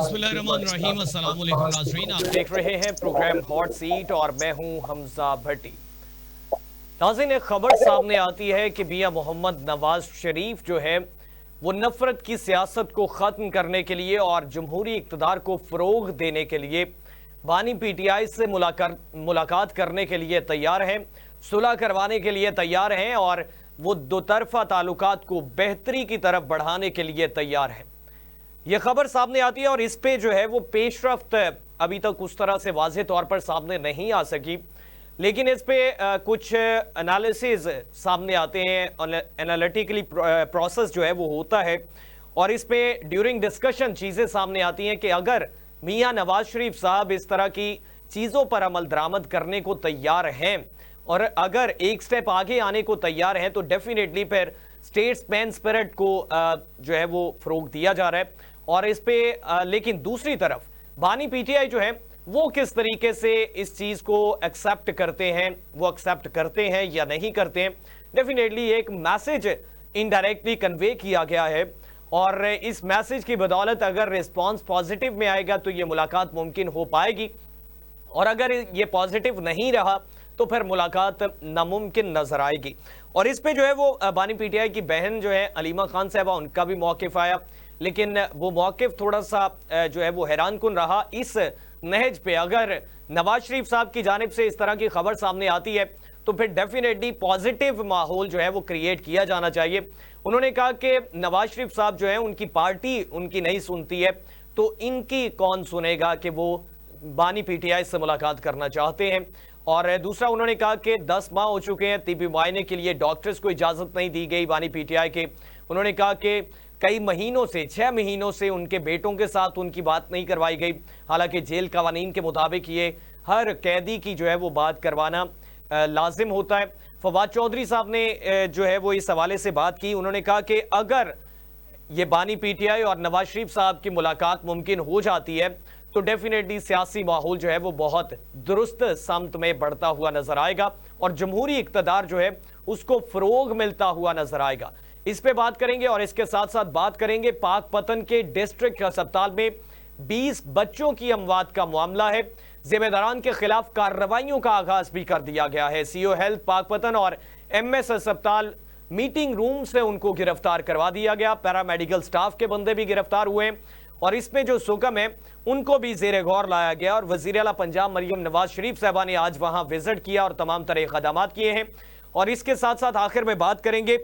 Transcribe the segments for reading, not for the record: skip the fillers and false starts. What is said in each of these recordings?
बिस्मिल्लाहिर्रहमानिर्रहीम। अस्सलाम वालेकुम नाज़रीन, आप देख रहे हैं प्रोग्राम हॉट सीट और मैं हूं हमजा भट्टी। नाज़रीन, एक खबर सामने आती है कि मियां मोहम्मद नवाज शरीफ जो है वो नफरत की सियासत को ख़त्म करने के लिए और जमहूरी इक़्तिदार को फ़रोग़ देने के लिए बानी पीटीआई से मुलाकात करने के लिए तैयार हैं, सुलह करवाने के लिए तैयार हैं और वो दो तरफ़ा ताल्लुकात को बेहतरी की तरफ बढ़ाने के लिए तैयार हैं। यह खबर सामने आती है और इस पे जो है वो पेशरफ्त अभी तक उस तरह से वाज़ेह तौर पर सामने नहीं आ सकी, लेकिन इस पे कुछ एनालिसिस सामने आते हैं, एनालिटिकली प्रोसेस जो है वो होता है और इस पे ड्यूरिंग डिस्कशन चीज़ें सामने आती हैं कि अगर मियां नवाज शरीफ साहब इस तरह की चीज़ों पर अमल दरामद करने को तैयार हैं और अगर एक स्टेप आगे आने को तैयार हैं तो डेफिनेटली फिर स्टेट्समैन स्पिरिट को जो है वो फ़रोग़ दिया जा रहा है। और इस पे लेकिन दूसरी तरफ बानी पीटीआई जो है वो किस तरीके से इस चीज़ को एक्सेप्ट करते हैं, वो एक्सेप्ट करते हैं या नहीं करते हैं। डेफिनेटली एक मैसेज इनडायरेक्टली कन्वे किया गया है और इस मैसेज की बदौलत अगर रिस्पांस पॉजिटिव में आएगा तो ये मुलाकात मुमकिन हो पाएगी और अगर ये पॉजिटिव नहीं रहा तो फिर मुलाकात नामुमकिन नजर आएगी। और इस पे जो है वो बानी पीटीआई की बहन जो है अलीमा खान साहबा, उनका भी मौक़िफ़ आया, लेकिन वो मौक़िफ़ थोड़ा सा जो है वो हैरान कुन रहा। इस नहज पे अगर नवाज शरीफ साहब की जानिब से इस तरह की खबर सामने आती है तो फिर डेफिनेटली पॉजिटिव माहौल जो है वो क्रिएट किया जाना चाहिए। उन्होंने कहा कि नवाज शरीफ साहब जो है उनकी पार्टी उनकी नहीं सुनती है तो इनकी कौन सुनेगा कि वो बानी पीटीआई से मुलाकात करना चाहते हैं। और दूसरा उन्होंने कहा कि 10 माह हो चुके हैं, तिब्बी मुआयने के लिए डॉक्टर्स को इजाज़त नहीं दी गई बानी पीटीआई के। उन्होंने कहा कि कई महीनों से 6 महीनों से उनके बेटों के साथ उनकी बात नहीं करवाई गई, हालांकि जेल कवानीन के मुताबिक ये हर कैदी की जो है वो बात करवाना लाजिम होता है। फवाद चौधरी साहब ने जो है वो इस हवाले से बात की। उन्होंने कहा कि अगर ये बानी पीटीआई और नवाज शरीफ साहब की मुलाकात मुमकिन हो जाती है तो डेफिनेटली सियासी माहौल जो है वो बहुत दुरुस्त समत में बढ़ता हुआ नजर आएगा और जमहूरी इक़्तिदार जो है उसको फ़रोग़ मिलता हुआ नजर आएगा। इस पे बात करेंगे और इसके साथ साथ बात करेंगे पाकपतन के डिस्ट्रिक्ट अस्पताल में 20 बच्चों की अमवात का मामला है। जिम्मेदारान के खिलाफ कार्रवाइयों का आगाज भी कर दिया गया है। सीओ हेल्थ पाकपतन और एमएस अस्पताल मीटिंग रूम से उनको गिरफ्तार करवा दिया गया। पैरामेडिकल स्टाफ के बंदे भी गिरफ्तार हुए और इसमें जो सुकम है उनको भी जेर गौर लाया गया और वज़ीर आला पंजाब मरियम नवाज शरीफ साहबा ने आज वहां विजिट किया और तमाम तरह इक़दामात किए हैं। और इसके साथ साथ आखिर में बात करेंगे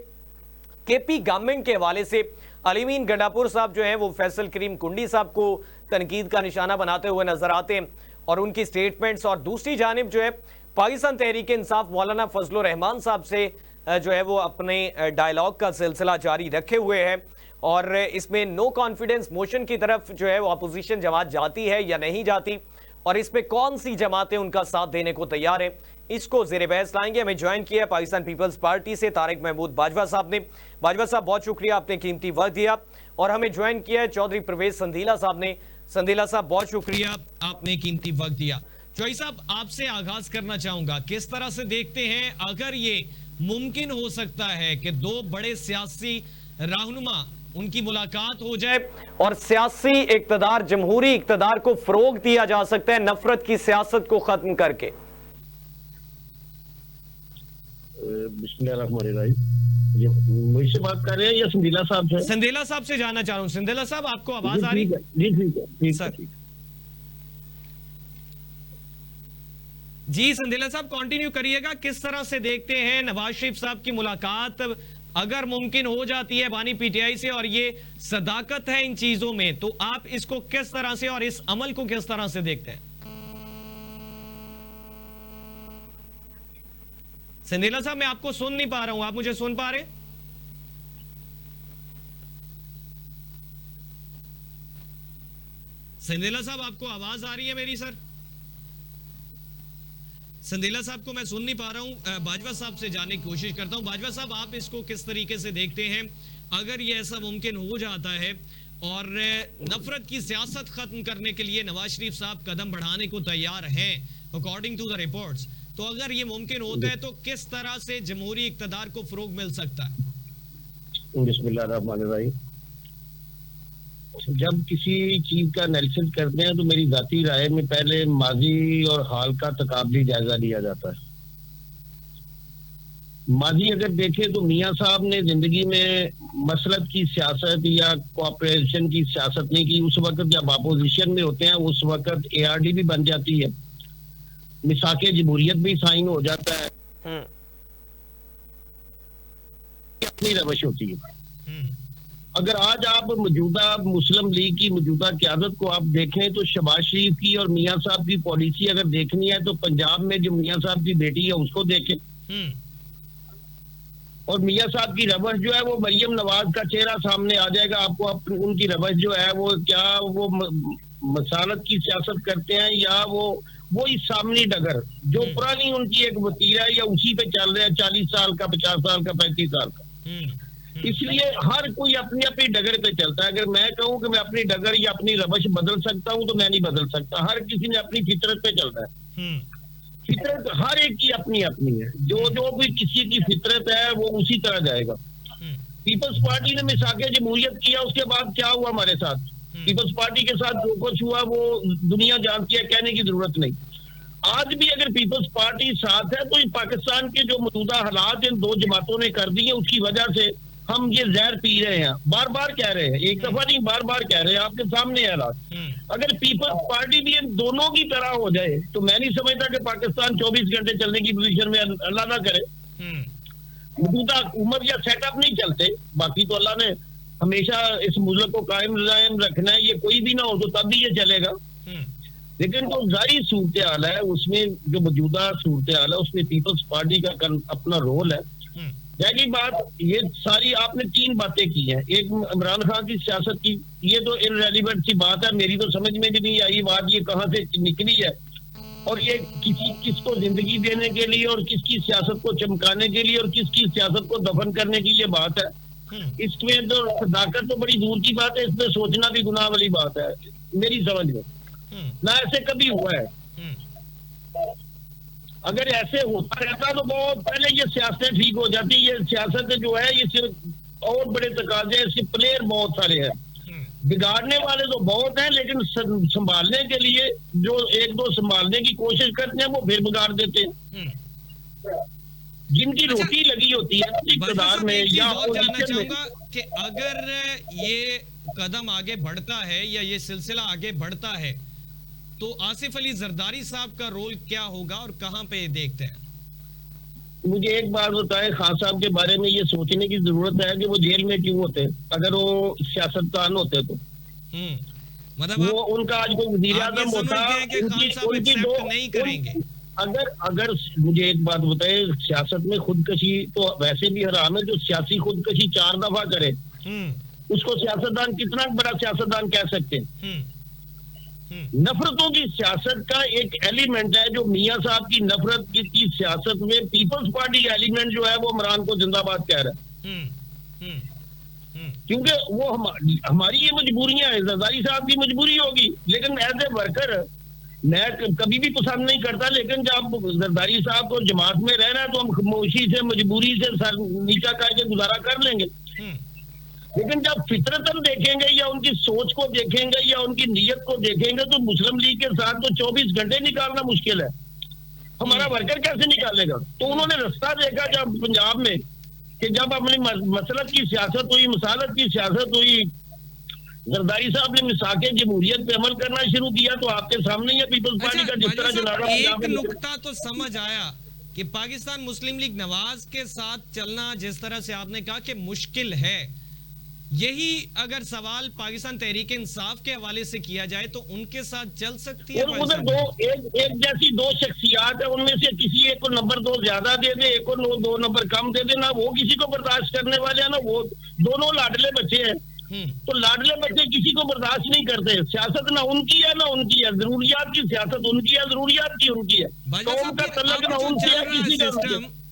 केपी गवर्नमेंट के हवाले से। अलीमीन गंडापुर साहब जो हैं वो फैसल करीम कुंडी साहब को तनकीद का निशाना बनाते हुए नजर आते हैं और उनकी स्टेटमेंट्स, और दूसरी जानिब जो है पाकिस्तान तहरीक इंसाफ मौलाना फजलुर रहमान साहब से जो है वो अपने डायलॉग का सिलसिला जारी रखे हुए हैं और इसमें नो कॉन्फिडेंस मोशन की तरफ जो है वो अपोजिशन जमात जाती है या नहीं जाती और इसमें कौन सी जमातें उनका साथ देने को तैयार है, इसको ज़ेर बहस लाएंगे। हमें ज्वाइन किया पाकिस्तान पीपल्स पार्टी से तारिक महमूद बाजवा साहब ने। बाजवा साहब बहुत शुक्रिया, आपने कीमती वक्त दिया। और हमें ज्वाइन किया है चौधरी परवेज संधीला साहब ने। संधीला साहब बहुत शुक्रिया, आपने कीमती वक्त दिया। चौधरी साहब, आपसे आगाज करना चाहूंगा, किस तरह से देखते हैं अगर ये मुमकिन हो सकता है कि दो बड़े सियासी रहनुमा उनकी मुलाकात हो जाए और सियासी इक़्तिदार, जमहूरी इक़्तिदार को फ़रोग़ दिया जा सकता है नफरत की सियासत को खत्म करके? बिस्मिल्लाहिर्रहमानिर्रहीम। ये मुझसे बात कर रहे हैं या संदीला साहब से? संदीला साहब से जानना चाह रहा हूँ। संदीला साहब, आपको आवाज आ रही है? जी ठीक है सर। जी संदीला साहब, कंटिन्यू करिएगा। किस तरह से देखते हैं नवाज शरीफ साहब की मुलाकात अगर मुमकिन हो जाती है बानी पीटीआई से और ये सदाकत है इन चीजों में, तो आप इसको किस तरह से और इस अमल को किस तरह से देखते हैं? संदीला साहब, मैं आपको सुन नहीं पा रहा हूं, आप मुझे सुन पा रहे? संदीला साहब, आपको आवाज आ रही है मेरी? सर संदीला साहब को मैं सुन नहीं पा रहा हूं। बाजवा साहब से जानने की कोशिश करता हूं। बाजवा साहब, आप इसको किस तरीके से देखते हैं अगर ये ऐसा मुमकिन हो जाता है और नफरत की सियासत खत्म करने के लिए नवाज शरीफ साहब कदम बढ़ाने को तैयार हैं अकॉर्डिंग टू द रिपोर्ट्स, तो अगर ये मुमकिन होता है तो किस तरह से जमहूरी इक़्तिदार को फरोग मिल सकता है? बिस्मिल्लाहिर्रहमानिर्रहीम। जब किसी चीज का एनालिसिस करते हैं तो मेरी जाती राय में पहले माजी और हाल का तकाबली जायजा लिया जाता है। माजी अगर देखें तो मियां साहब ने जिंदगी में मसलत की सियासत या कोऑपरेशन की सियासत नहीं की। उस वक्त जब अपोजिशन में होते हैं उस वक्त ARD भी बन जाती है, मिसाके जमहूरियत भी साइन हो जाता है, अपनी रवश होती है। अगर आज आप मौजूदा मुस्लिम लीग की मौजूदा क़यादत को आप देखें तो शहबाज शरीफ की और मियां साहब की पॉलिसी अगर देखनी है तो पंजाब में जो मियां साहब की बेटी है उसको देखें, और मियां साहब की रवश जो है वो मरियम नवाज का चेहरा सामने आ जाएगा आपको। उनकी रवश जो है वो क्या वो मसालत की सियासत करते हैं या वो इस सामने डगर जो पुरानी उनकी एक वतीरा है या उसी पे चल रहा है 40 साल का, 50 साल का, 35 साल का। इसलिए हर कोई अपनी अपनी डगर पे चलता है। अगर मैं कहूँ कि मैं अपनी डगर या अपनी रवश बदल सकता हूँ तो मैं नहीं बदल सकता। हर किसी ने अपनी फितरत पे चलता है। फितरत हर एक की अपनी अपनी है। जो भी किसी की फितरत है वो उसी तरह जाएगा। पीपल्स पार्टी ने मिसाके जमहूरियत किया, उसके बाद क्या हुआ हमारे साथ? पीपल्स पार्टी के साथ जो कुछ हुआ वो दुनिया जानती है, कहने की जरूरत नहीं। आज भी अगर पीपल्स पार्टी साथ है तो पाकिस्तान के जो मौजूदा हालात इन दो जमातों ने कर दिए उसकी वजह से हम ये जहर पी रहे हैं। बार बार कह रहे हैं, एक दफा नहीं बार बार कह रहे हैं, आपके सामने है हालात। अगर पीपल्स पार्टी भी इन दोनों की तरह हो जाए तो मैं नहीं समझता कि पाकिस्तान 24 घंटे चलने की पोजीशन में, अल्लाह ना करे। मौजूदा हुकूमत या सेटअप नहीं चलते, बाकी तो अल्लाह ने हमेशा इस मुल्क को कायम रखना है, ये कोई भी ना हो तो तब भी ये चलेगा। लेकिन जो जाहिर सूरत हाल है उसमें, जो मौजूदा सूरत हाल है उसमें पीपल्स पार्टी का अपना रोल है। रह बात, ये सारी आपने 3 बातें की हैं। एक इमरान खान की सियासत की, ये तो इररेलेवेंट सी बात है, मेरी तो समझ में भी नहीं आई बात ये कहाँ से निकली है। और ये किसको जिंदगी देने के लिए और किसकी सियासत को चमकाने के लिए और किसकी सियासत को दफन करने की ये बात है। इसमें तो सदाकत तो बड़ी दूर की बात है, इसमें सोचना भी गुनाह वाली बात है मेरी समझ में। ना ऐसे कभी हुआ है। अगर ऐसे होता रहता तो बहुत पहले ये सियासतें ठीक हो जाती। ये सियासत जो है ये सिर्फ और बड़े तकाजे, इसके प्लेयर बहुत सारे हैं, बिगाड़ने वाले तो बहुत हैं, लेकिन संभालने के लिए जो एक दो संभालने की कोशिश करते हैं वो फिर बिगाड़ देते हैं। जिनकी रोटी लगी होती है इक़्तिदार में या जानना चाहूंगा कि अगर ये कदम आगे बढ़ता है या ये सिलसिला आगे बढ़ता है तो आसिफ अली जरदारी साहब का रोल क्या होगा और कहां पे देखते हैं? मुझे एक बात बताएं, खान साहब के बारे में ये सोचने की जरूरत है कि वो जेल में क्यों होते अगर वो सियासतदान होते तो। मतलब वो उनका आज कोई वज़ीर आज़म होता उनकी दो नहीं करेंगे। अगर मुझे एक बात बताए, सियासत में खुदकशी तो वैसे भी हराम है। जो सियासी खुदकशी 4 दफा करे उसको सियासतदान, कितना बड़ा सियासतदान कह सकते हैं? नफरतों की सियासत का एक एलिमेंट है जो मियां साहब की नफरत की सियासत में पीपल्स पार्टी का एलिमेंट जो है वो इमरान को जिंदाबाद कह रहा है। क्योंकि वो हमारी ये मजबूरियां हैं, जरदारी साहब की मजबूरी होगी, लेकिन एज ए वर्कर मैं कभी भी पसंद नहीं करता, लेकिन जब जरदारी साहब को जमात में रहना है तो हम खामोशी से, मजबूरी से सर नीचा करके गुजारा कर लेंगे। लेकिन जब फितरतन देखेंगे या उनकी सोच को देखेंगे या उनकी नीयत को देखेंगे तो मुस्लिम लीग के साथ तो 24 घंटे निकालना मुश्किल है। हमारा वर्कर कैसे निकालेगा? तो उन्होंने रास्ता देखा जब पंजाब में कि जब अपनी मसलत की सियासत हुई, मसालत की सियासत हुई, जरदारी साहब ने मिसाके जमहूरियत पे अमल करना शुरू किया तो आपके सामने ही पीपल्स पार्टी का जिस तरह जनाजा एक नुकता तो समझ आया कि पाकिस्तान मुस्लिम लीग नवाज के साथ चलना जिस तरह से आपने कहा कि मुश्किल है, यही अगर सवाल पाकिस्तान तहरीक इंसाफ के हवाले से किया जाए तो उनके साथ चल सकती है? उधर एक जैसी 2 शख्सियात है, उनमें से किसी एक को नंबर 2 ज्यादा दे दे, एक को 2 नंबर कम दे दे, ना वो किसी को बर्दाश्त करने वाले हैं ना वो। दोनों लाडले बच्चे हैं, तो लाडले बच्चे किसी को बर्दाश्त नहीं करते। सियासत ना उनकी है ना उनकी है, जरूरियात की सियासत उनकी है, जरूरियात की उनकी है। कौम का तल्लुक ना उनसे है किसी का।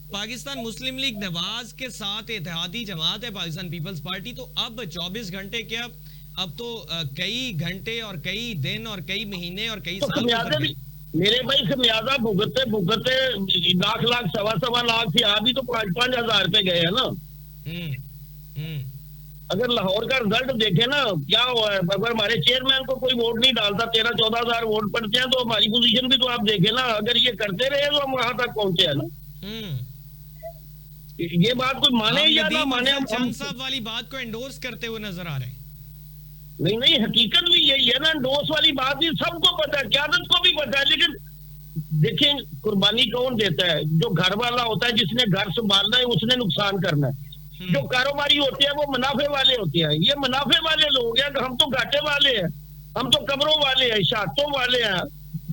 पाकिस्तान मुस्लिम लीग नवाज के साथ इत्तेहादी जमात है पाकिस्तान पीपल्स पार्टी, तो अब 24 घंटे क्या, अब तो कई घंटे और कई दिन और कई महीने और कई साल मेरे भाई खमियाजा भुगतते भुगतते लाख 1.25 लाख से आ भी तो 5-5 हजार रुपए गए हैं ना। अगर लाहौर का रिजल्ट देखे ना क्या हुआ है, अगर हमारे चेयरमैन को कोई वोट नहीं डालता, 13-14 हजार वोट पड़ते हैं, तो हमारी पोजीशन भी तो आप देखे ना। अगर ये करते रहे तो हम वहां तक पहुंचे हैं ना। ये बात कोई माने या ना माने, हम साहब वाली बात को एंडोर्स करते हुए नजर आ रहे हैं। नहीं, हकीकत भी यही है ना। एंडोर्स वाली बात भी सबको पता है, क्यादत को भी पता है, लेकिन देखें कुर्बानी कौन देता है? जो घर वाला होता है, जिसने घर संभालना है, उसने नुकसान करना है। जो कारोबारी होते हैं वो मुनाफे वाले होते हैं। ये मुनाफे वाले लोग हैं, हम तो घाटे वाले हैं, हम तो कब्रों वाले हैं, शहादतों वाले हैं।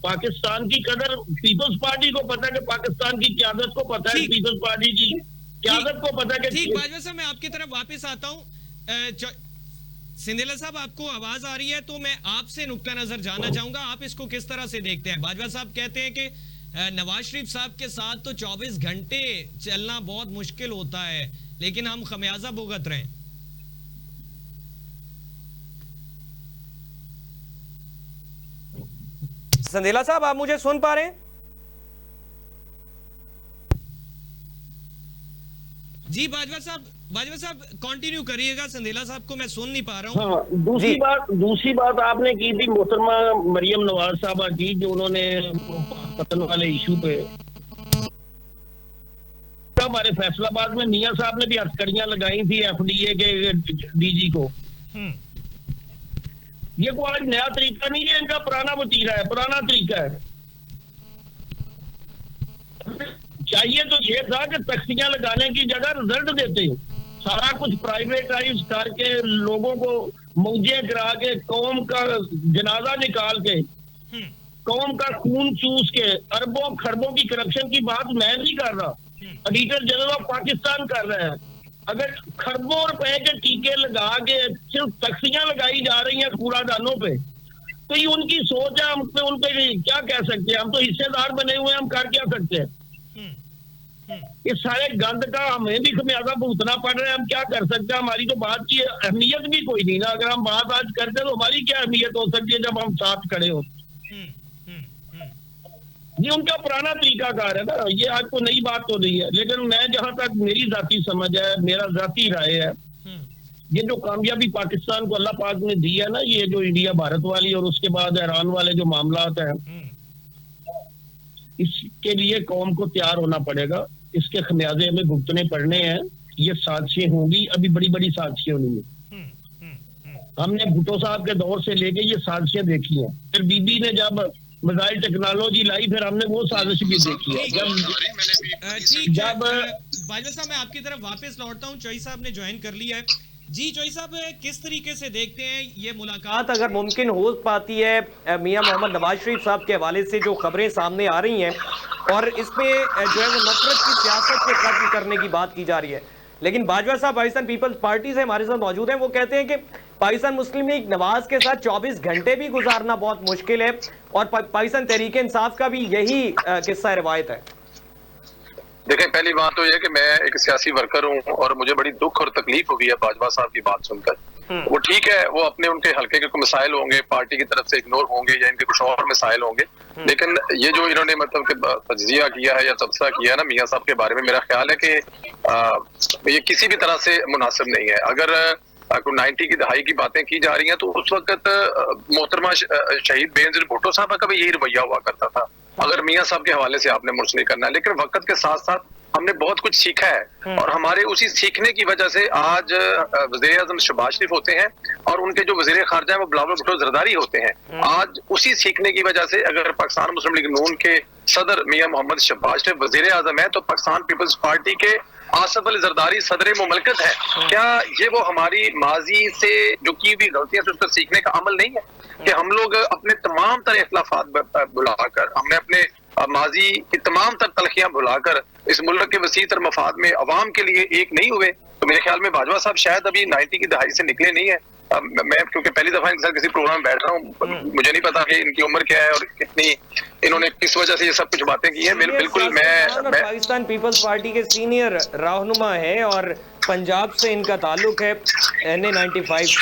पाकिस्तान की कदर पीपल्स पार्टी को पता है, कि पाकिस्तान की क्यादत को पता है, पीपल्स पार्टी की क्यादत को पता है। ठीक बाजवा साहब, मैं आपकी तरफ वापस आता हूँ। सिंधेला साहब, आपको आवाज आ रही है तो मैं आपसे नुक्ता नजर जानना चाहूंगा, आप इसको किस तरह से देखते हैं? बाजवा साहब कहते हैं कि नवाज शरीफ साहब के साथ तो 24 घंटे चलना बहुत मुश्किल होता है, लेकिन हम खमियाजा भुगत रहे हैं। संधेला साहब, आप मुझे सुन पा रहे हैं? जी बाजवा साहब कंटिन्यू करिएगा। संधेला साहब को मैं सुन नहीं पा रहा हूँ। हाँ, दूसरी बात आपने की थी मोहतरमा मरियम नवाज साहबा की, जो उन्होंने कत्ल वाले इशू पे हमारे फैसलाबाद में मियां साहब ने भी हथकड़ियां लगाई थी एफडीए के डीजी को। ये कोई आज नया तरीका नहीं है, इनका पुराना वतीरा है, पुराना तरीका है। चाहिए तो ये था कि तख्तियां लगाने की जगह रिजल्ट देते, सारा कुछ प्राइवेटाइज करके, लोगों को मौजे करा के, कौम का जनाजा निकाल के, कौम का खून चूस के, अरबों खरबों की करप्शन की बात मैं नहीं कर रहा, ऑडिटर जनरल ऑफ पाकिस्तान कर रहे हैं। अगर खरबों रुपए के टीके लगा के सिर्फ तख्तियां लगाई जा रही हैं कूड़ादानों पे, तो ये उनकी सोच है। हम पे उनपे क्या कह सकते हैं? हम तो हिस्सेदार बने हुए हैं, हम कर क्या सकते हैं? इस सारे गंद का हमें भी खमियाजा भुगतना पड़ रहा है, हम क्या कर सकते हैं? हमारी तो बात की अहमियत भी कोई नहीं ना। अगर हम बात आज करते तो हमारी क्या अहमियत हो सकती है जब हम साथ खड़े हो? ये उनका पुराना तरीकाकार है ना, ये आज को नई बात तो नहीं है। लेकिन मैं जहां तक मेरी जाती समझ है, मेरा जाती राय है, ये जो कामयाबी पाकिस्तान को अल्लाह पाक ने दी है ना, ये जो इंडिया भारत वाली और उसके बाद ईरान वाले जो मामलात हैं, इसके लिए कौम को तैयार होना पड़ेगा। इसके खमियाजे हमें भुगतने पड़ने हैं। ये साजिशें होंगी, अभी बड़ी बड़ी साजिशें होनी है। हमने भुट्टो साहब के दौर से लेके ये साजिशें देखी हैं। फिर बीबी ने जब मोबाइल टेक्नोलॉजी लाई, फिर हमने वो साजिश भी देखी है। जब बाजवा साहब, मैं आपकी तरफ वापस लौटता हूँ। चौई साहब ने ज्वाइन कर लिया है। जी चौई साहब, किस तरीके से देखते हैं ये मुलाकात अगर मुमकिन हो पाती है मियां मोहम्मद नवाज शरीफ साहब के हवाले से? जो खबरें सामने आ रही हैं और इसमें जो है वो नफरत की सियासत को खत्म करने की बात की जा रही है, लेकिन बाजवा साहब पाकिस्तान पीपल्स पार्टी से हमारे साथ मौजूद हैं। वो कहते हैं कि पाकिस्तान मुस्लिम लीग नवाज के साथ 24 घंटे भी गुजारना बहुत मुश्किल है, और पाकिस्तान तहरीक इंसाफ का भी यही किस्सा रिवायत है। देखें, पहली बात तो यह कि मैं एक सियासी वर्कर हूं और मुझे बड़ी दुख और तकलीफ हुई है बाजवा साहब की बात सुनकर। वो ठीक है, वो अपने उनके हल्के के कुछ मसाइल होंगे, पार्टी की तरफ से इग्नोर होंगे या इनके कुछ और मसाइल होंगे, लेकिन ये जो इन्होंने मतलब तज्जिया किया है या तबसरा किया है ना मियां साहब के बारे में, मेरा ख्याल है कि ये किसी भी तरह से मुनासिब नहीं है। अगर 90 की दहाई की बातें की जा रही हैं तो उस वक्त मोहतरमा शहीद बेनजीर भुट्टो साहब का भी यही रवैया हुआ करता था। अगर मियां साहब के हवाले से आपने मुर्सली करना है, लेकिन वक्त के साथ साथ हमने बहुत कुछ सीखा है और हमारे उसी सीखने की वजह से आज वज़ीर आज़म शहबाज शरीफ होते हैं और उनके जो वज़ीर ख़ारजा है वो बिलावल भुट्टो ज़रदारी होते हैं। आज उसी सीखने की वजह से अगर पाकिस्तान मुस्लिम लीग नून के सदर मियां मोहम्मद शहबाज शरीफ वज़ीर आज़म है, तो पाकिस्तान पीपल्स पार्टी के आसफ अली ज़रदारी सदर मुमलकत है। क्या ये वो हमारी माजी से जो की हुई गलतियां से उसका सीखने का अमल नहीं है कि हम लोग अपने तमाम तरह इख्लाफात भुलाकर, हमने अपने माजी की तमाम तर तलखियां भुलाकर इस मुल्क के वसी तर मफाद में अवाम के लिए एक नहीं हुए? तो मेरे ख्याल में बाजवा साहब शायद अभी 90 की दहाई से निकले नहीं है। मैं क्योंकि पहली दफा इनके साथ किसी प्रोग्राम में बैठ रहा हूँ, मुझे नहीं पता कि इनकी उम्र क्या है और कितनी इन्होंने किस वजह से ये सब कुछ बातें की हैं। बिल्कुल मैं पाकिस्तान पीपल्स पार्टी के सीनियर रहनुमा है और पंजाब से इनका ताल्लुक है NA95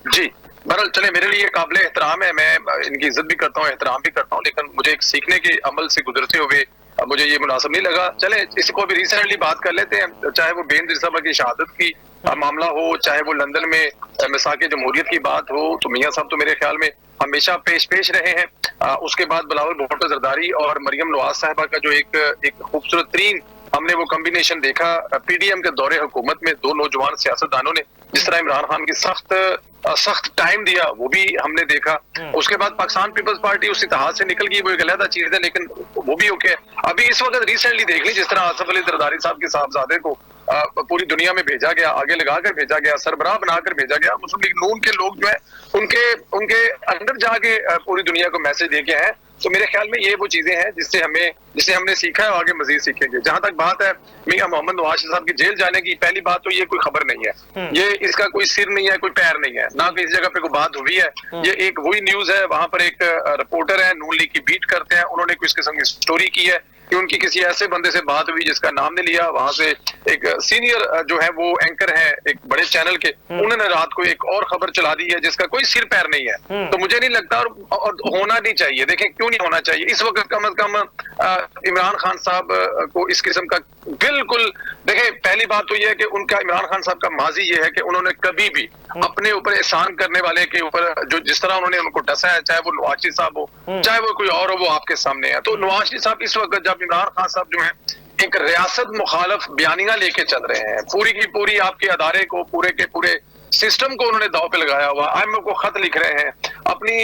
जी। बहरहाल चले, मेरे लिए काबिल एहतराम है, मैं इनकी इज्जत भी करता हूँ, एहतराम भी करता हूँ, लेकिन मुझे एक सीखने के अमल से गुजरते हुए मुझे ये मुनासिब नहीं लगा। चले इसको भी रिसेंटली बात कर लेते हैं, चाहे वो बेनजीर साहब की शहादत की मामला हो, चाहे वो लंदन में मिसाक जमहूरियत की बात हो, तो मियां साहब तो मेरे ख्याल में हमेशा पेश रहे हैं। उसके बाद बिलावल भुट्टो जरदारी और मरियम नवाज साहिबा का जो एक खूबसूरत तरीन हमने वो कॉम्बिनेशन देखा पीडीएम के दौरे हुकूमत में, दो नौजवान सियासतदानों ने जिस तरह इमरान खान की सख्त टाइम दिया वो भी हमने देखा। उसके बाद पाकिस्तान पीपल्स पार्टी उस इतिहाद से निकल गई, वो एक अलग चीज है, लेकिन वो भी ओके है। अभी इस वक्त रिसेंटली देख ली जिस तरह आसफ अली जरदारी साहब के साहबजादे को पूरी दुनिया में भेजा गया, आगे लगाकर भेजा गया, सरबराह बनाकर भेजा गया। मुस्लिम लीग नून के लोग जो है उनके अंदर जाके पूरी दुनिया को मैसेज दे के हैं। तो मेरे ख्याल में ये वो चीजें हैं जिससे हमने सीखा है और आगे मजीद सीखेंगे। जहां तक बात है मियां मोहम्मद नवाज शरीफ साहब की जेल जाने की, पहली बात तो ये कोई खबर नहीं है, ये इसका कोई सिर नहीं है, कोई पैर नहीं है, ना किसी जगह पे कोई बात हुई है। ये एक वही न्यूज है, वहां पर एक रिपोर्टर है नून लीग की बीट करते हैं, उन्होंने कुछ किस्म की स्टोरी की है कि उनकी किसी ऐसे बंदे से बात हुई जिसका नाम नहीं लिया, वहां से एक सीनियर जो है वो एंकर है एक बड़े चैनल के, उन्होंने रात को एक और खबर चला दी है जिसका कोई सिर पैर नहीं है। तो मुझे नहीं लगता और होना नहीं चाहिए। देखें क्यों नहीं होना चाहिए, इस वक्त कम से कम इमरान खान साहब को इस किस्म का बिल्कुल, देखें पहली बात तो यह है कि उनका इमरान खान साहब का माजी ये है कि उन्होंने कभी भी अपने ऊपर एहसान करने वाले के ऊपर जो जिस तरह उन्होंने उनको डसा है, चाहे वो नवाज शरीफ साहब हो चाहे वो कोई और हो, वो आपके सामने है। तो नवाज शरीफ साहब इस वक्त जब इमरान खान साहब जो है एक रियासत मुखालफ बयानियां लेके चल रहे हैं, पूरी की पूरी आपके अदारे को पूरे के पूरे सिस्टम को उन्होंने दाव पे लगाया हुआ, आईएमएफ को खत लिख रहे हैं, अपनी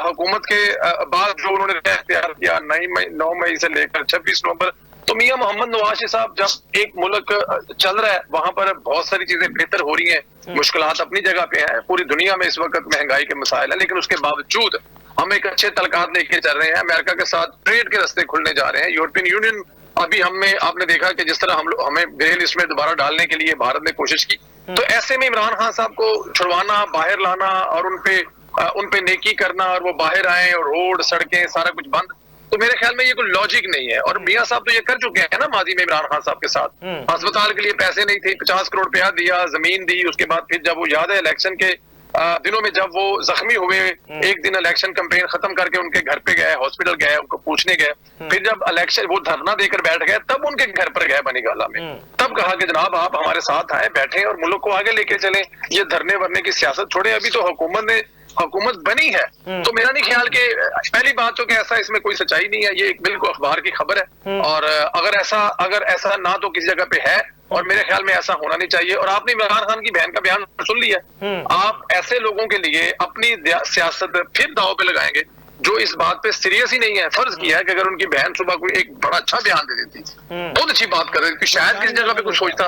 हुकूमत के बाद जो उन्होंने इख्तियार किया 9 मई से लेकर 26 नवंबर, तो मियां मोहम्मद नवाज शरीफ साहब जब एक मुल्क चल रहा है वहां पर बहुत सारी चीजें बेहतर हो रही हैं, मुश्किलात अपनी जगह पे हैं, पूरी दुनिया में इस वक्त महंगाई के मसाइल है, लेकिन उसके बावजूद हम एक अच्छे तलकात लेके चल रहे हैं। अमेरिका के साथ ट्रेड के रास्ते खुलने जा रहे हैं। यूरोपियन यूनियन अभी आपने देखा कि जिस तरह हमें ग्रे लिस्ट में दोबारा डालने के लिए भारत ने कोशिश की, तो ऐसे में इमरान खान साहब को छुड़वाना, बाहर लाना और उनपे नेकी करना और वो बाहर आए और रोड सड़कें सारा कुछ बंद, तो मेरे ख्याल में ये कोई लॉजिक नहीं है। और मियां साहब तो ये कर चुके हैं ना माजी में इमरान खान साहब के साथ, अस्पताल के लिए पैसे नहीं थे, 50 करोड़ रुपया दिया, जमीन दी, उसके बाद फिर जब वो याद है इलेक्शन के दिनों में जब वो जख्मी हुए, एक दिन इलेक्शन कैंपेन खत्म करके उनके घर पे गए, हॉस्पिटल गए, उनको पूछने गए, फिर जब इलेक्शन वो धरना देकर बैठ गए तब उनके घर पर गए बनीगाला में, तब कहा कि जनाब आप हमारे साथ आए, बैठे और मुल्क को आगे लेके चले, ये धरने वरने की सियासत छोड़े, अभी तो हुकूमत बनी है। तो मेरा नहीं ख्याल कि पहली बात तो कि ऐसा इसमें कोई सच्चाई नहीं है, ये एक बिल्कुल अखबार की खबर है, और अगर ऐसा ना तो किसी जगह पे है, और मेरे ख्याल में ऐसा होना नहीं चाहिए। और आपने इमरान खान की बहन का बयान सुन लिया, आप ऐसे लोगों के लिए अपनी सियासत फिर दांव पे लगाएंगे जो इस बात पे सीरियस ही नहीं है। फर्ज किया है कि अगर उनकी बहन सुबह कोई एक बड़ा अच्छा बयान दे देती, बहुत अच्छी बात कर रही थी, शायद किसी जगह पे कुछ सोचता,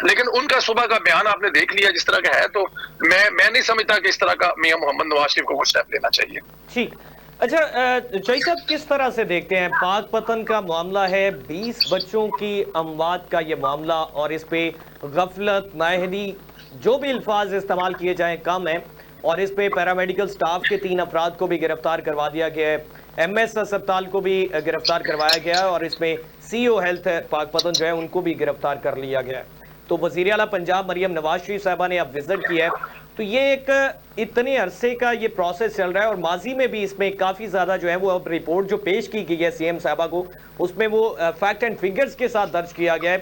लेकिन उनका सुबह का बयान आपने देख लिया जिस तरह का है, तो मैं नहीं समझता कि इस तरह का मियां मोहम्मद नवाज शरीफ को कुछ स्टेप लेना चाहिए। ठीक, अच्छा चौई साहब किस तरह से देखते हैं पाक पतन का मामला है, 20 बच्चों की अमवात का ये मामला, और इस पे गफलत, नाअहली, जो भी अल्फाज इस्तेमाल किए जाएं कम है, और इस पे पैरामेडिकल स्टाफ के 3 अफराद को भी गिरफ्तार करवा दिया गया है, MS अस्पताल को भी गिरफ्तार करवाया गया है, और इसमें CEO हेल्थ पाक पतन जो है उनको भी गिरफ्तार कर लिया गया है। तो वज़ीर आला पंजाब मरियम नवाज शरीफ साहबा ने अब विजिट किया है, तो ये एक इतने अरसे का ये प्रोसेस चल रहा है, और माजी में भी इसमें काफ़ी ज़्यादा जो है वो अब रिपोर्ट जो पेश की गई है CM साहबा को, उसमें वो फैक्ट एंड फिगर्स के साथ दर्ज किया गया है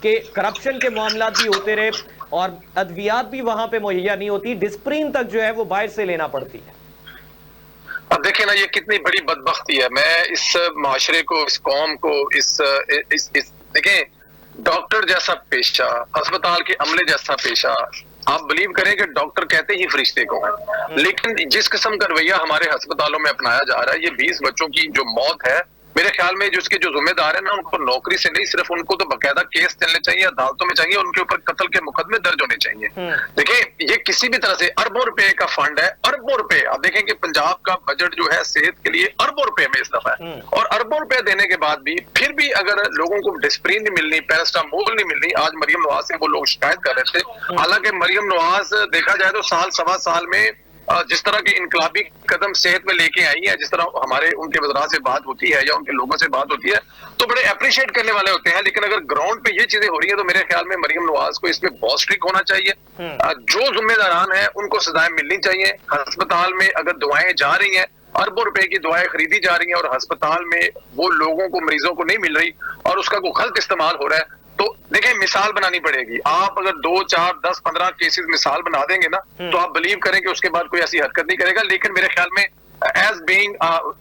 कि करप्शन के मामला भी होते रहे और अद्वियात भी वहाँ पे मुहैया नहीं होती, डिस्प्रिन तक जो है वो बाहर से लेना पड़ती है। अब देखिए ना, ये कितनी बड़ी बदबख्ती है। मैं इस माशरे को, इस कौम को, इस देखें, डॉक्टर जैसा पेशा, अस्पताल के अमले जैसा पेशा, आप बिलीव करें कि डॉक्टर कहते ही फरिश्ते को हैं, लेकिन जिस किस्म का रवैया हमारे अस्पतालों में अपनाया जा रहा है, ये 20 बच्चों की जो मौत है, मेरे ख्याल में जिसके जो जिम्मेदार है ना, उनको नौकरी से नहीं, सिर्फ उनको तो बाकायदा केस चलने चाहिए, अदालतों में चाहिए, उनके ऊपर कत्ल के मुकदमे दर्ज होने चाहिए। देखिए, ये किसी भी तरह से अरबों रुपए का फंड है, अरबों रुपए। आप देखें कि पंजाब का बजट जो है सेहत के लिए अरबों रुपए में इस दफा है, और अरबों रुपए देने के बाद भी फिर भी अगर लोगों को डिस्प्रिन नहीं मिलनी, पैरास्टामोल नहीं मिलनी, आज मरियम नवाज से वो लोग शिकायत कर रहे थे। हालांकि मरियम नवाज देखा जाए तो साल सवा साल में जिस तरह के इनकलाबी कदम सेहत में लेके आई है, जिस तरह हमारे उनके वज़रा से बात होती है या उनके लोगों से बात होती है, तो बड़े अप्रिशिएट करने वाले होते हैं। लेकिन अगर ग्राउंड पे ये चीजें हो रही है, तो मेरे ख्याल में मरियम नवाज को इसमें बहुत स्ट्रिक्ट होना चाहिए। जो जिम्मेदारान है उनको सजाएं मिलनी चाहिए। अस्पताल में अगर दवाएं जा रही हैं अरबों रुपए की दवाएं खरीदी जा रही हैं और अस्पताल में वो लोगों को, मरीजों को नहीं मिल रही और उसका कोई गलत इस्तेमाल हो रहा है, तो देखिए मिसाल बनानी पड़ेगी। आप अगर 2, 4, 10, 15 केसेस मिसाल बना देंगे ना, तो आप बिलीव करें कि उसके बाद कोई ऐसी हरकत नहीं करेगा। लेकिन मेरे ख्याल में एज बीइंग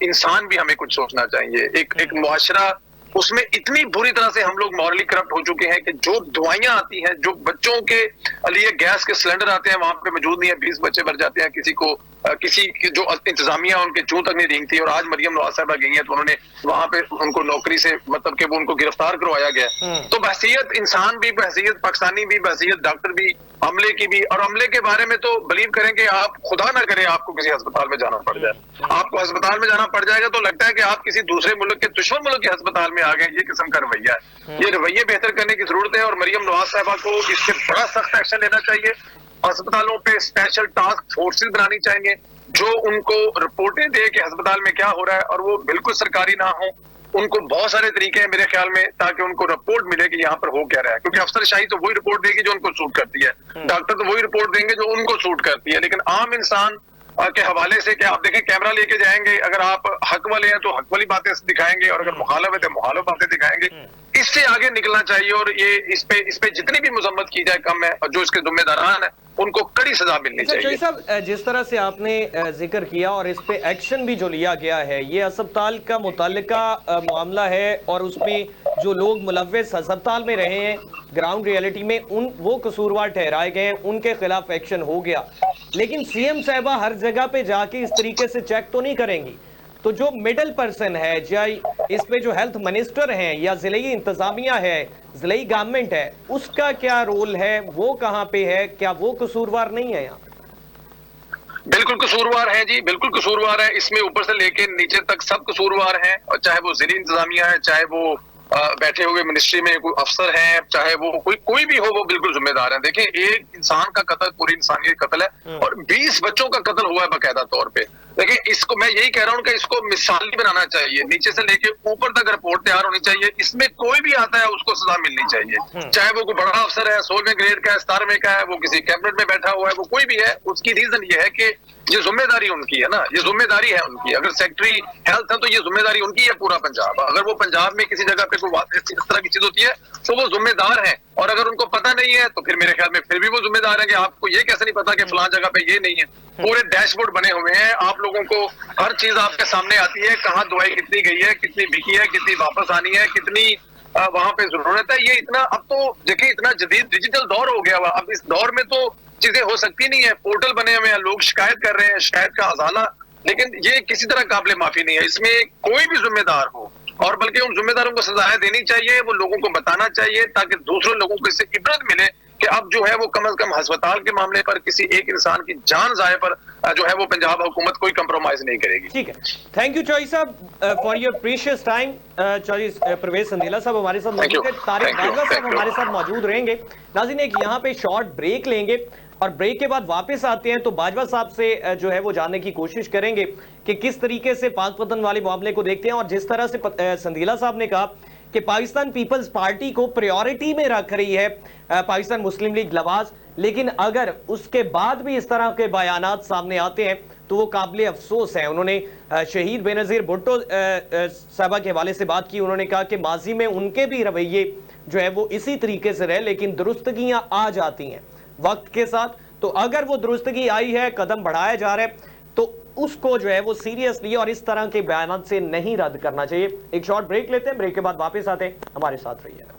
इंसान भी हमें कुछ सोचना चाहिए। एक मुआशरा, उसमें इतनी बुरी तरह से हम लोग मॉरली करप्ट हो चुके हैं कि जो दवाइयां आती हैं, जो बच्चों के लिए गैस के सिलेंडर आते हैं वहां पे मौजूद नहीं है, 20 बच्चे मर जाते हैं, किसी की जो इंतजामिया उनके जूं तक नहीं रेंगती। और आज मरियम नवाज साहबा गई हैं तो उन्होंने वहां पे उनको नौकरी से मतलब कि वो उनको गिरफ्तार करवाया गया। तो बहसीयत इंसान भी, बहसीयत पाकिस्तानी भी, बहसीयत डॉक्टर भी, अमले की भी। और अमले के बारे में तो बिलीव करेंगे आप, खुदा ना करे आपको किसी अस्पताल में जाना पड़ जाए। आपको अस्पताल में जाना पड़ जाएगा तो लगता है कि आप किसी दूसरे मुल्क के, दुश्मन मुल्क के अस्पताल में आ गए। ये किस्म का रवैया है, ये रवैये बेहतर करने की जरूरत है और मरियम नवाज साहबा को इस पे बड़ा सख्त एक्शन लेना चाहिए। अस्पतालों पे स्पेशल टास्क फोर्सेस बनानी चाहिए जो उनको रिपोर्टें दे कि अस्पताल में क्या हो रहा है, और वो बिल्कुल सरकारी ना हो। उनको बहुत सारे तरीके हैं मेरे ख्याल में ताकि उनको रिपोर्ट मिले कि यहाँ पर हो क्या रहा है, क्योंकि अफसरशाही तो वही रिपोर्ट देगी जो उनको सूट करती है, डॉक्टर तो वही रिपोर्ट देंगे जो उनको सूट करती है। लेकिन आम इंसान के हवाले से क्या आप देखें, कैमरा लेके जाएंगे, अगर आप हक वाले हैं तो हक वाली बातें दिखाएंगे और अगर मुखालिफ है तो मुखालिफ बातें दिखाएंगे। इससे आगे निकलना चाहिए और ये इस पे जितनी भी मजम्मत की जाए कम है, और जो इसके जिम्मेदारान है उनको कड़ी सजा मिलनी चाहिए। साहब, जिस तरह से आपने जिक्र किया और इस पे एक्शन भी जो लिया गया है, ये अस्पताल का मुताल्लिका मामला है और उसमें जो लोग मुलव्वस अस्पताल में रहे हैं ग्राउंड रियलिटी में, वो कसूरवार ठहराए गए हैं, उनके खिलाफ एक्शन हो गया। लेकिन सीएम साहबा हर जगह पे जाके इस तरीके से चेक तो नहीं करेंगी, तो जो मिडल पर्सन है, चाहे इस पे जो हेल्थ मिनिस्टर हैं या जिले इंतजामिया है, जिले गवर्नमेंट है, उसका क्या रोल है, वो कहाँ पे है, क्या वो कसूरवार नहीं है यहाँ? बिल्कुल कसूरवार है जी, बिल्कुल कसूरवार है। इसमें ऊपर से लेके नीचे तक सब कसूरवार हैं, और चाहे वो जिले इंतजामिया है, चाहे वो बैठे हुए मिनिस्ट्री में कोई अफसर हैं, चाहे वो कोई भी हो, वो बिल्कुल जिम्मेदार है। देखिए, एक इंसान का कत्ल पूरी इंसानियत कत्ल है और 20 बच्चों का कत्ल हुआ है बाकायदा तौर पे। देखिए, इसको मैं यही कह रहा हूँ कि इसको मिसाली बनाना चाहिए, नीचे से लेके ऊपर तक रिपोर्ट तैयार होनी चाहिए। इसमें कोई भी आता है उसको सजा मिलनी चाहिए, चाहे वो कोई बड़ा अफसर है, 16वें ग्रेड का है, 17वें का है, वो किसी कैबिनेट में बैठा हुआ है, वो कोई भी है। उसकी रीजन ये है कि ये जिम्मेदारी उनकी है ना, ये जिम्मेदारी है उनकी। अगर सेक्रेटरी हेल्थ है तो ये जिम्मेदारी उनकी है पूरा पंजाब। अगर वो पंजाब में किसी जगह पे कोई इस तरह की चीज होती है तो वो जिम्मेदार है, और अगर उनको पता नहीं है तो फिर मेरे ख्याल में फिर भी वो जिम्मेदार है कि आपको ये कैसे नहीं पता कि फलां जगह पे ये नहीं है। पूरे डैशबोर्ड बने हुए हैं, आप लोगों को हर चीज आपके सामने आती है, कहाँ दवाई कितनी गई है, कितनी बिकी है, कितनी वापस आनी है, कितनी वहां पे जरूरत है। ये इतना, अब तो देखिए इतना जदीद डिजिटल दौर हो गया हुआ, अब इस दौर में तो चीजें हो सकती नहीं है। पोर्टल बने हुए हैं, लोग शिकायत कर रहे हैं, शिकायत का अजाला, लेकिन ये किसी तरह काबिल माफी नहीं है। इसमें कोई भी जिम्मेदार हो, और बल्कि उन जिम्मेदारों को सजाएं देनी चाहिए, वो लोगों को बताना चाहिए ताकि दूसरे लोगों को इससे इबरत मिले कि अब जो है वो कम से कम अस्पताल के मामले पर किसी एक इंसान की जान जाए पर जो है वो पंजाब हुकूमत कोई कंप्रोमाइज नहीं करेगी। ठीक है, thank you Chaudhary sahab for your precious time. Chaudhary Parvez Sandhila sahab हमारे साथ मौजूद है, तारिक बाजवा साहब हमारे साथ मौजूद रहेंगे। नाज़रीन, एक यहाँ पे शॉर्ट ब्रेक लेंगे और ब्रेक के बाद वापस आते हैं तो बाजवा साहब से जो है वो जानने की कोशिश करेंगे कि किस तरीके से पाकपतन वाले मामले को देखते हैं, और जिस तरह से संधीला साहब ने कहा कि पाकिस्तान पीपल्स पार्टी को प्रायोरिटी में रख रही है पाकिस्तान मुस्लिम लीग लवाज, लेकिन अगर उसके बाद भी इस तरह के बयानात सामने आते हैं तो वो काबिल अफसोस है। उन्होंने शहीद बेनज़ीर भुट्टो साहबा के हवाले से बात की। उन्होंने कहा कि माजी में उनके भी रवैये जो है वो इसी तरीके से रहे, लेकिन दुरुस्तगियां आ जाती हैं वक्त के साथ। तो अगर वो दुरुस्तगी आई है, कदम बढ़ाया जा रहा है, तो उसको जो है वो सीरियसली और इस तरह के बयान से नहीं रद्द करना चाहिए। एक शॉर्ट ब्रेक लेते हैं, ब्रेक के बाद वापस आते हैं, हमारे साथ रहिएगा।